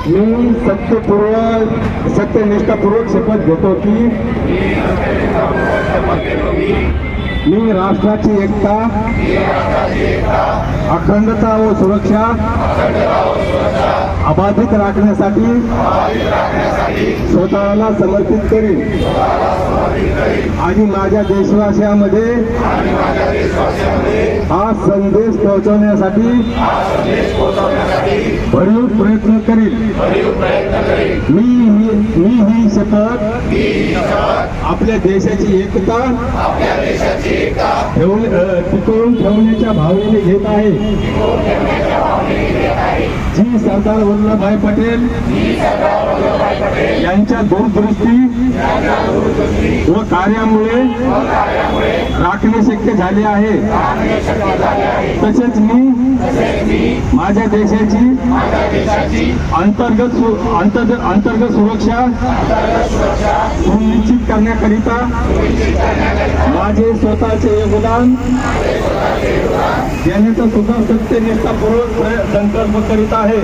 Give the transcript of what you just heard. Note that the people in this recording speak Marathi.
मी सत्यनिष्ठापूर्वक शपथ घेतो की मी राष्ट्राची एकता, अखंडता व सुरक्षा अबाधित राखण्यासाठी स्वतःला समर्पित करीन आणि माझ्या देशवासियांमध्ये हा संदेश पोहोचवण्यासाठी भरीव प्रयत्न करीन। मी ही शपथ आपल्या देशाची एकता टिकवून ठेवण्याच्या भावनेने घेत आहे, जी सरदार वल्लभभाई पटेल यांच्या दूरदृष्टी व कार्यामुळे राखणे शक्य झाले आहे। तसेच मी माझ्या देशाची अंतर्गत सुरक्षा सुनिश्चित करण्याकरिता माझे स्वतःचे योगदान देण्याचा सुद्धा सत्यनिष्ठापूर्वक संकल्प करीत आहे।